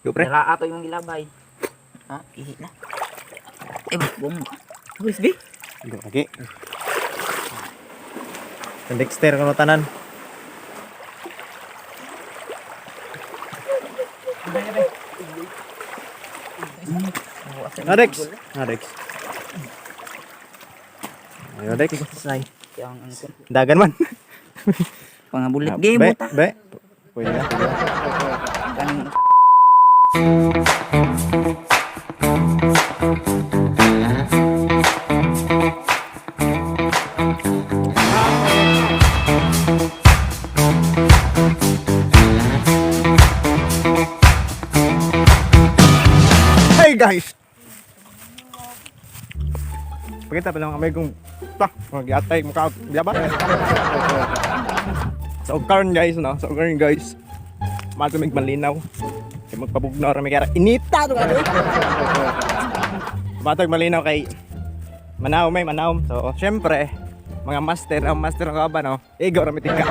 Go pre. Dala ato yung gilabay. Ha, ihi na. Bum. Wis di. Go lagi. Dexter kono tanan. Adex. Adex. Ayo Dex. Say. Yang angkon. Dagan man. Pangabulit game Be, ta. be. Pwede na. Kaning Hey guys. Pakita pa lang amay kung mag-atay mo ka ba? So karon guys no. So karon guys. Matumig malinaw. Kay magpabugnaw ra may kara. Inita to ka. Matag malinaw kay manaw may manaw. So syempre mga master ang master ng kaba no. Ego ra mitigda.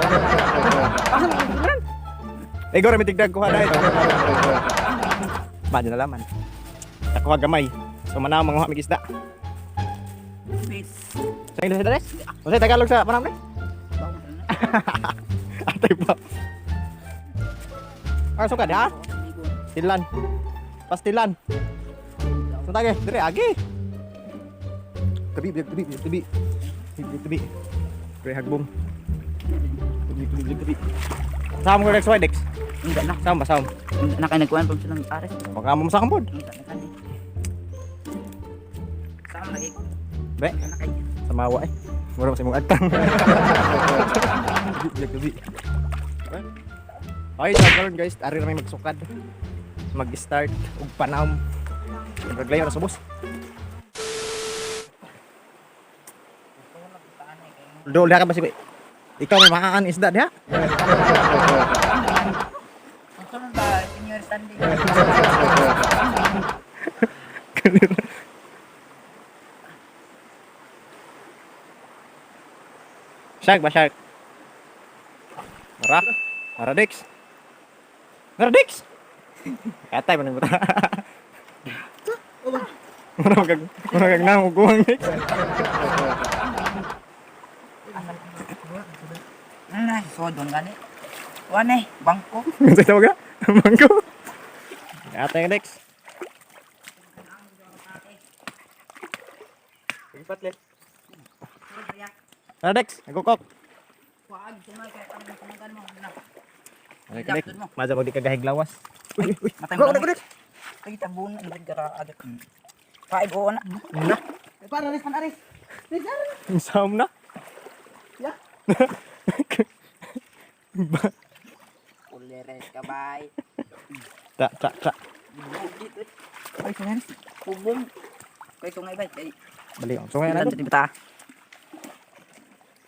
Ego ra mitigda ko haday. Badyo na laman. Ako gamay. So manaw mga isda. Peace. Sa English address? O sa Tagalog sa manam ni? Atay pa. Ah, suka dia. Tilan. Pastilan. Suntage, dire agi. Tabi. Tabi. Pre hagbong. Tabi. Sama ko next Dex. Enggak na. Sama. Enggak na kay nagkuan pa silang ares. Baka mo sa kambod. Enggak na kani. Sama lagi. Be, Enggak na kay. samawa eh. Mura sa imong agtang. Tabi. Okay, so karon guys, ari ra may magsukad. Mag-start og panahon. Maglayo na sa bus. Dol ka ba si ikaw may makaan isda diha? Sunod ba senior standing? Shark ba shark? Mara Dex. Mara Dex. Katay man mo ta. Mara kag nang uguang Dex. Nay, sodon gani. Wane, bangko. Sa tawag ka? Mangko. Katay Dex. Patlet. Mara Dex, nagkukok. Wag sumay kay panagan mo na. Ay, Dex, maza mag di kagahig lawas. Uy. Matay Go, mo. Dex. Kita buna gid gara agad. 5 o na. Na. Para res pan ares. Insam na. Ya. Uleres ka bay. Ta. Ay kunan. Kubong. Kay tungay bay kay. Bali ang sungay na. Di bata.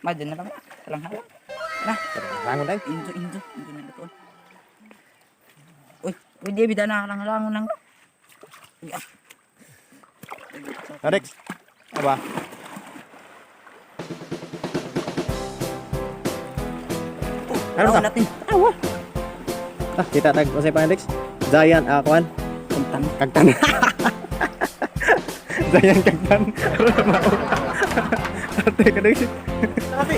Madyan na lang. Lang halang. Na. Rangon dai. Injo na ito. Uy, di bida na lang lang. Dex. Aba. Ano ta? Natin. Kita tag usay pa Dex. Giant kuan. Kuntang. Kagtan. Giant kagtan. Ate ka Dex. Ate.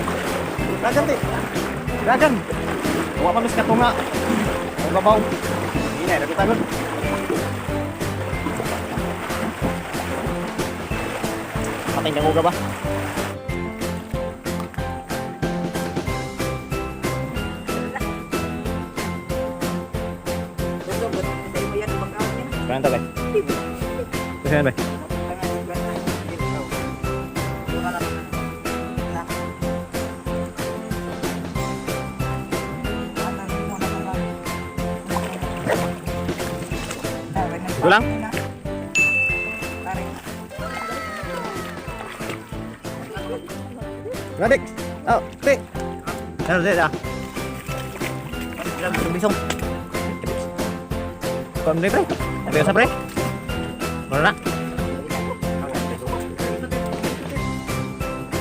Dagan. Wa pa mis katunga. Ang babaw. Ina na kita gon. Patay nang uga ba? Kanta ba? Kasi ba? Ulang? Gadik. Oh, tik. Ano dah? Bisong. Kau ni pre? Ada sa pre? Mana?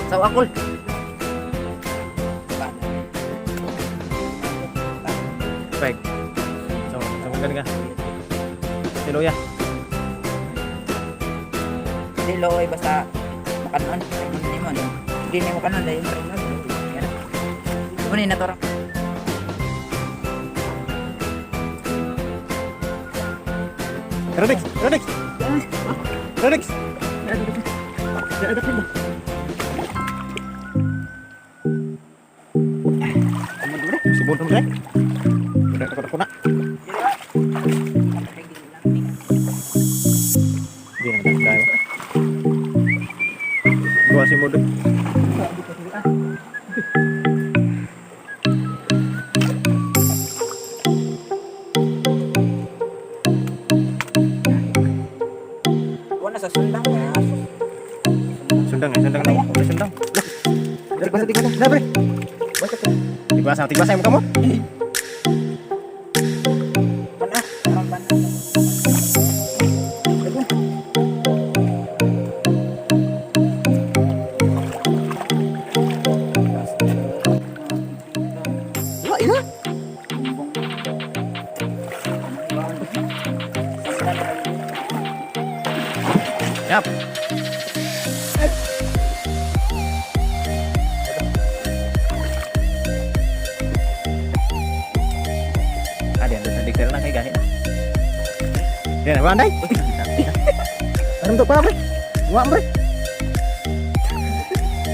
Saw akol. Baik. So, ganun ka. si Luya. Hindi loy basta makanon. Hindi mo no. Hindi mo kanon dahil mo rin lang. Yan. Kunin na to ra. Redex, Redex, Redex. Sibol mo deh. Udah ako na. Di na tayo. Gua si Mudo. Wala sa sundang. Sundang na. Udah sundang. Tigbasan, tigbasan. Dah, bre. Tigbasan mo kamu. Mana? Parang mana? Wah, ina. Yap. Dikira na kay gahit. Yan, bandai. Aram to pa, bre. Wa, bre.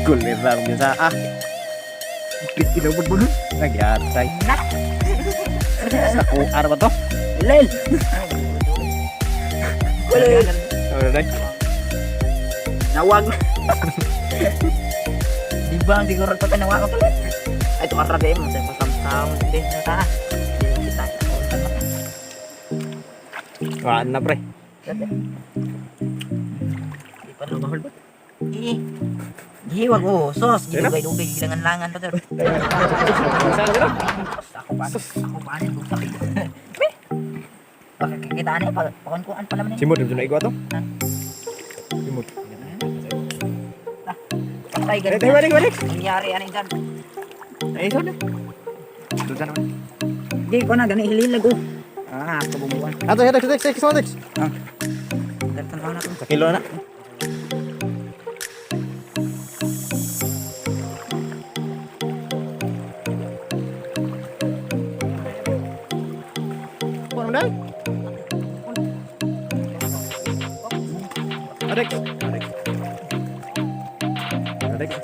Kulit lang biasa ah. Kinubud-budud. Nagyatay. Sa kuar ba to? Lel. Udah dai. Nawag. Di ba ang siguro pa nawag ko. Ay to ara dem sa pasam-sam din ta. Wah, na pre. Di pa na mahal ba? Wag mo. Sos. Gidugay-dugay. Gilangan-langan pa. Saan dito? Ako panin. Bukta kayo. Pakikitaan eh. Pakunkuan pa naman eh. Simod, dito na igwa to. Simod. Patay ganun. Balik. Nangyari ano dyan. Ay, so na. Doon naman. Hindi ko na. Ganun hililag oh. Kabumuan. Ato, Dex. Dartan ako na ito. Sa kilo na. Ano dai? Adex.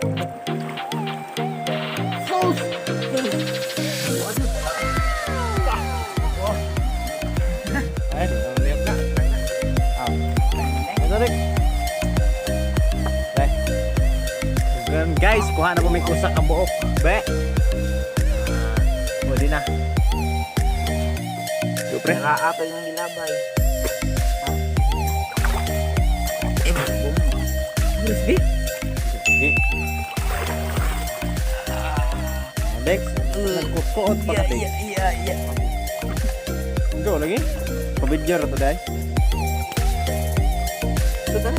Guys, kuha na po may kusak ang buok. Be. Pwede na. Pre. Nakaato yung gilabay. Boom. Crispy? Okay. Dex, nagkukuot pa ka, Dex. Iya. Go lagi. Pabidyo ra to dai. Sudah.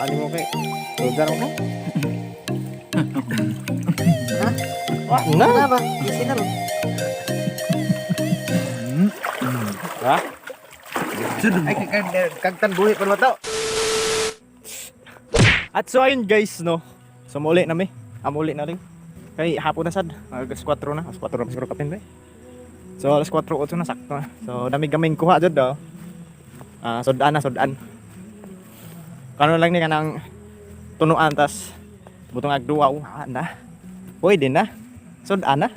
Ani mo kay. Tugan mo. Na ba? Isi na ro. Ha? Ay kagtan buhi pa mo to. At so ayun guys no. Sumuli na mi. Amuli na rin. Kay hapon na sad. Alas 4 na. Alas 4 na siguro kapin ba. So alas 4 8 na sakto na. So dami gaming kuha jud daw. Sudan. Kano lang ni kanang tunuan tas butong agduaw na. Pwede na. Sudan na.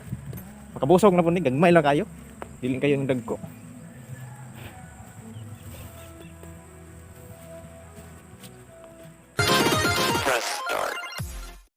Makabusog na po ni gagmay lang kayo. Diling kayo ng dagko.